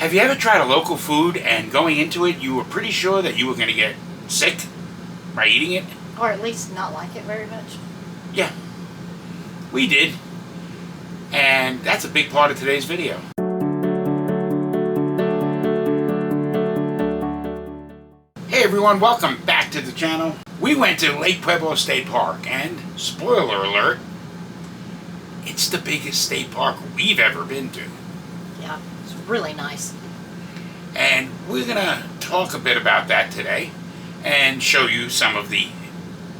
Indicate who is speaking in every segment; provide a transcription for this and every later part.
Speaker 1: Have you ever tried a local food and going into it, you were pretty sure that you were going to get sick by eating it?
Speaker 2: Or at least not like it very much.
Speaker 1: Yeah, we did. And that's a big part of today's video. Hey everyone, welcome back to the channel. We went to Lake Pueblo State Park and, spoiler alert, it's the biggest state park we've ever been to.
Speaker 2: Yeah, it's really nice.
Speaker 1: And we're gonna talk a bit about that today and show you some of the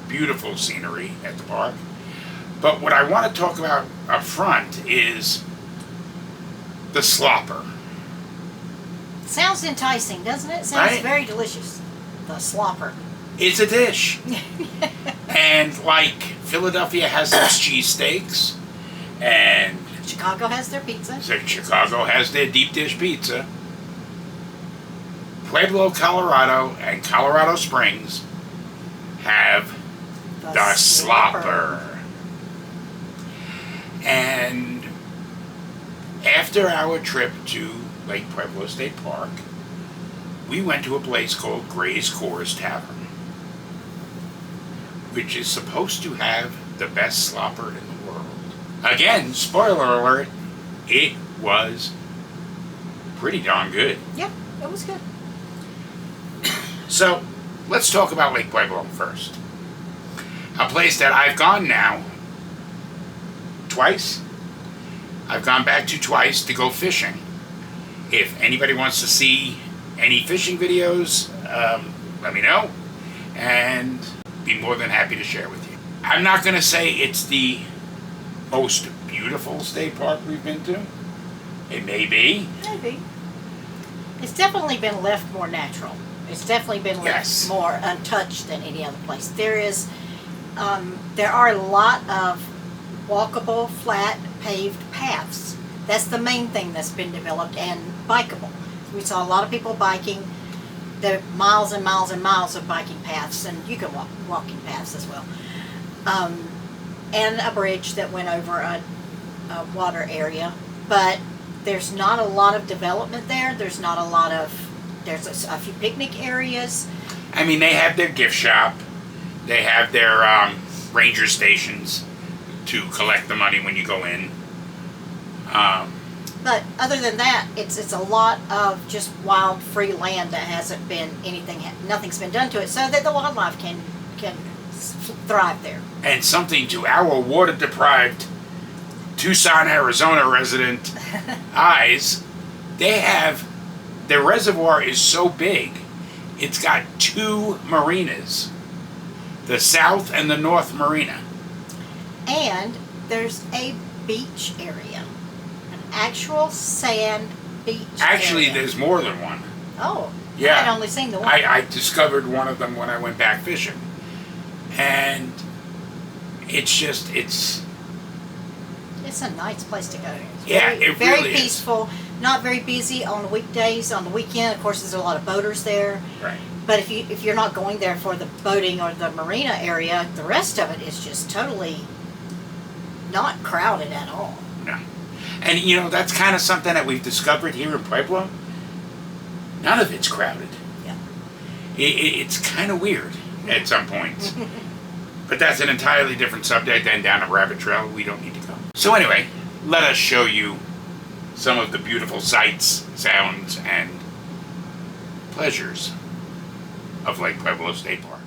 Speaker 1: beautiful scenery at the park. But what I want to talk about up front is the slopper.
Speaker 2: Sounds enticing, doesn't it? Sounds
Speaker 1: Right?
Speaker 2: very delicious. The slopper.
Speaker 1: It's a dish. And like Philadelphia has its cheesesteaks, and
Speaker 2: Chicago has their pizza.
Speaker 1: so Chicago has their deep dish pizza. Pueblo, Colorado, and Colorado Springs have the slopper. And after our trip to Lake Pueblo State Park, we went to a place called Gray's Coors Tavern, which is supposed to have the best slopper in the world. Again, spoiler alert, it was pretty darn good.
Speaker 2: Yeah, it was good.
Speaker 1: So, let's talk about Lake Pueblo first. A place that I've gone now twice. I've gone back to twice to go fishing. If anybody wants to see any fishing videos, let me know, and be more than happy to share with you. I'm not going to say it's the most beautiful state park we've been to. It may be.
Speaker 2: Maybe. It's definitely been left more natural. It's definitely been left more untouched than any other place. There are a lot of walkable, flat, paved paths. That's the main thing that's been developed, and bikeable. We saw a lot of people biking. There are miles and miles and miles of biking paths, and you can walk walking paths as well. And a bridge that went over a water area. But there's not a lot of development there. There's not a lot of... There's a few picnic areas.
Speaker 1: I mean, they have their gift shop. They have their ranger stations to collect the money when you go in.
Speaker 2: But other than that, it's a lot of just wild, free land that hasn't been nothing's been done to it, so that the wildlife can thrive there.
Speaker 1: And something to our water-deprived Tucson, Arizona resident eyes, their reservoir is so big, it's got two marinas, the South and the North Marina.
Speaker 2: And there's a beach area, an actual sand beach
Speaker 1: Actually,
Speaker 2: area.
Speaker 1: there's more than one.
Speaker 2: Oh,
Speaker 1: Yeah.
Speaker 2: I'd only seen the one.
Speaker 1: I discovered one of them when I went back fishing. And it's
Speaker 2: a nice place to go. It's
Speaker 1: it
Speaker 2: very
Speaker 1: really
Speaker 2: peaceful. Not very busy on the weekdays. On the weekend, of course, there's a lot of boaters there.
Speaker 1: Right.
Speaker 2: But if you're not going there for the boating or the marina area, the rest of it is just totally not crowded at all.
Speaker 1: No. And you know, that's kind of something that we've discovered here in Pueblo. None of it's crowded.
Speaker 2: Yeah.
Speaker 1: It's kind of weird at some points. But that's an entirely different subject and down a rabbit trail we don't need to go. So anyway, let us show you some of the beautiful sights, sounds, and pleasures of Lake Pueblo State Park.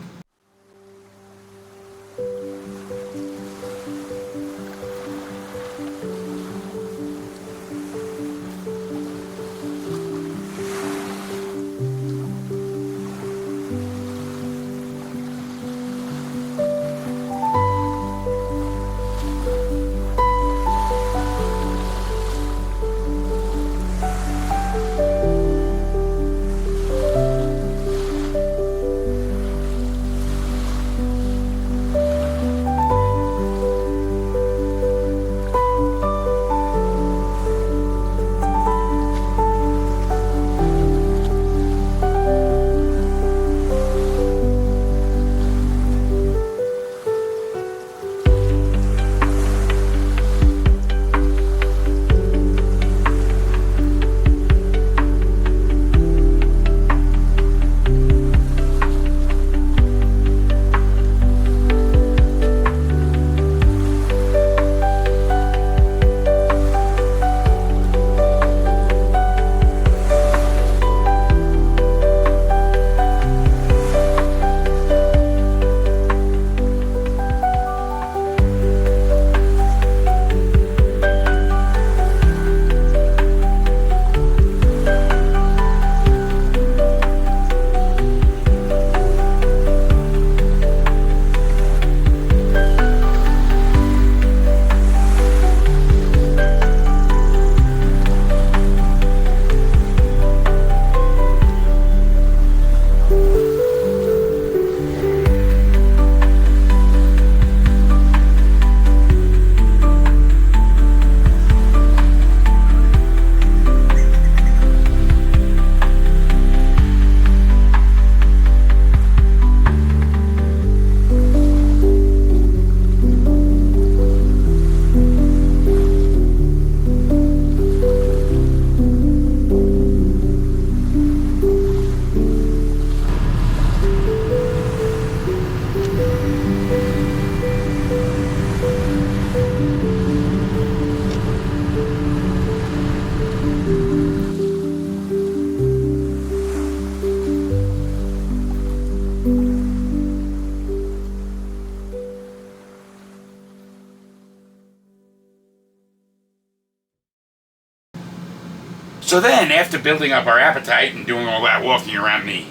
Speaker 1: So then, after building up our appetite and doing all that walking around the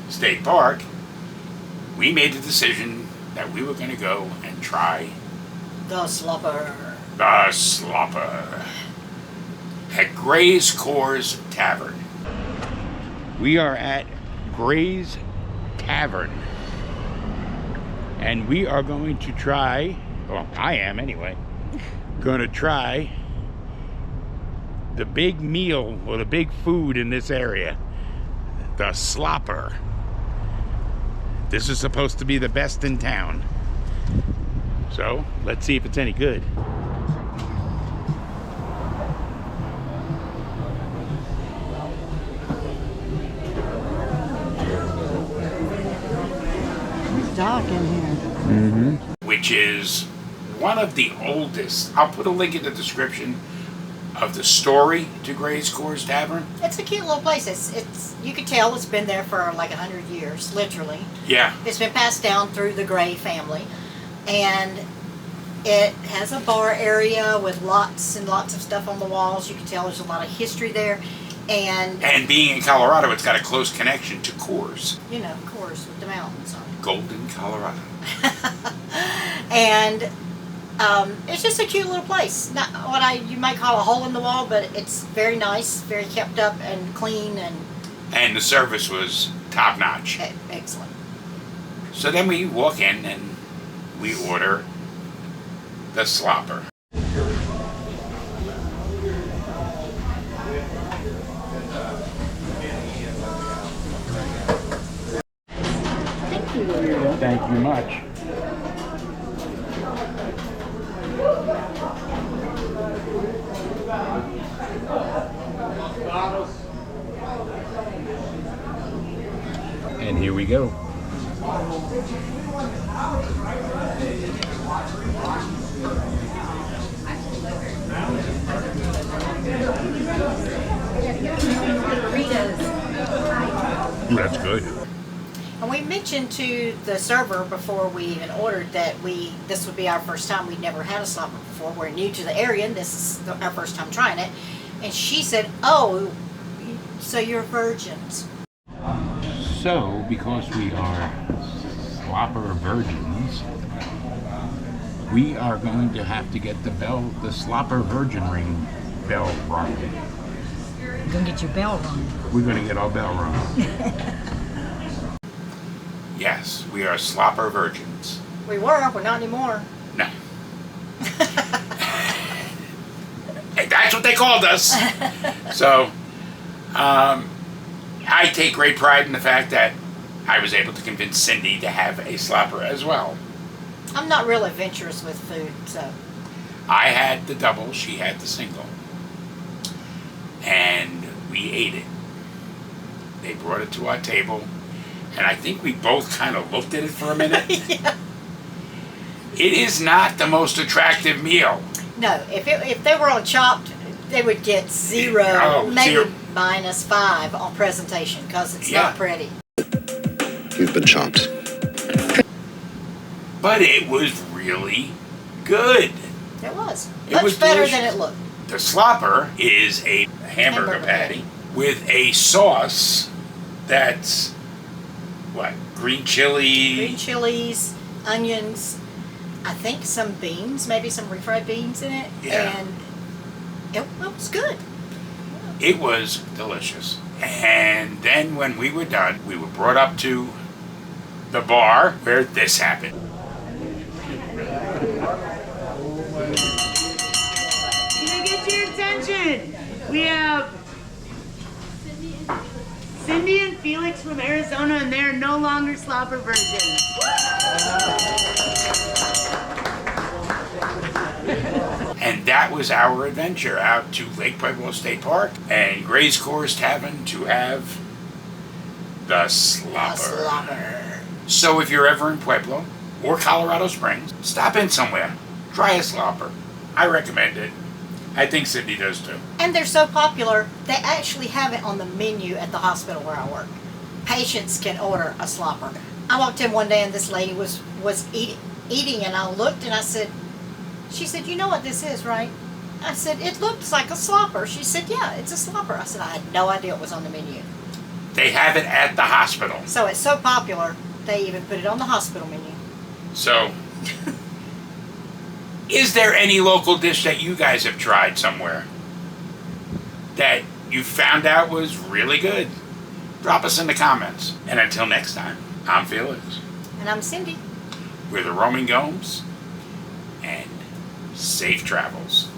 Speaker 1: state park, we made the decision that we were going to go and try
Speaker 2: The Slopper.
Speaker 1: the Slopper at Gray's Coors Tavern. We are at Gray's Tavern, and we are going to try, well, I am anyway, going to try the big meal or the big food in this area, the Slopper. This is supposed to be the best in town. So let's see if it's any good.
Speaker 2: It's dark in here.
Speaker 1: Which is one of the oldest. I'll put a link in the description of the story to Gray's Coors Tavern.
Speaker 2: It's a cute little place. It's you can tell it's been there for like 100 years, literally.
Speaker 1: Yeah.
Speaker 2: It's been passed down through the Gray family, and it has a bar area with lots and lots of stuff on the walls. You can tell there's a lot of history there, and
Speaker 1: being in Colorado, it's got a close connection to Coors.
Speaker 2: you know, Coors with the mountains on it.
Speaker 1: Golden, Colorado.
Speaker 2: And it's just a cute little place. Not what you might call a hole in the wall, but it's very nice, very kept up and clean
Speaker 1: And the service was top notch.
Speaker 2: excellent.
Speaker 1: So then we walk in and we order the Slopper.
Speaker 2: Thank you.
Speaker 1: Thank you much. And here we go. Ooh, that's good.
Speaker 2: And we mentioned to the server before we even ordered that this would be our first time. We'd never had a slopper before. We're new to the area, and this is our first time trying it. And she said, "Oh, so you're virgins."
Speaker 1: So, because we are Slopper Virgins, we are going to have to get the Slopper Virgin ring bell rung.
Speaker 2: You're gonna get your bell rung.
Speaker 1: We're going to get our bell rung. Yes, we are Slopper Virgins.
Speaker 2: We were. We're not anymore.
Speaker 1: No. That's what they called us. So, I take great pride in the fact that I was able to convince Cindy to have a Slopper as well.
Speaker 2: I'm not real adventurous with food, so.
Speaker 1: I had the double, she had the single. And we ate it. They brought it to our table, and I think we both kind of looked at it for a minute.
Speaker 2: Yeah.
Speaker 1: It is not the most attractive meal.
Speaker 2: No, if they were on Chopped, they would get zero, maybe
Speaker 1: zero.
Speaker 2: -5 on presentation because it's not pretty.
Speaker 3: You've been chopped.
Speaker 1: But it was really good.
Speaker 2: It was.
Speaker 1: It
Speaker 2: Much
Speaker 1: was
Speaker 2: better
Speaker 1: delicious.
Speaker 2: than it looked.
Speaker 1: The Slopper is a hamburger patty with a sauce that's, what, green chili?
Speaker 2: Green chilies, onions, I think some beans, maybe some refried beans in it.
Speaker 1: Yeah.
Speaker 2: And it was good.
Speaker 1: It was delicious. And then when we were done, we were brought up to the bar where this happened.
Speaker 4: Can I get your attention? We have Cindy and Felix from Arizona, and they're no longer Slopper Virgins.
Speaker 1: And that was our adventure out to Lake Pueblo State Park and Gray's Coors Tavern to have the Slopper. So if you're ever in Pueblo or Colorado Springs, stop in somewhere. Try a Slopper. I recommend it. I think Cindy does too.
Speaker 2: And they're so popular, they actually have it on the menu at the hospital where I work. Patients can order a Slopper. I walked in one day and this lady was eating, and I looked and I said, she said, "You know what this is, right?" I said, it looks like a slopper. She said, yeah, it's a slopper. I said, I had no idea it was on the menu.
Speaker 1: They have it at the hospital.
Speaker 2: So it's so popular, they even put it on the hospital menu.
Speaker 1: So, is there any local dish that you guys have tried somewhere that you found out was really good? Drop us in the comments. And until next time, I'm Felix.
Speaker 2: And I'm Cindy.
Speaker 1: We're the Roaming Gomes, and safe travels.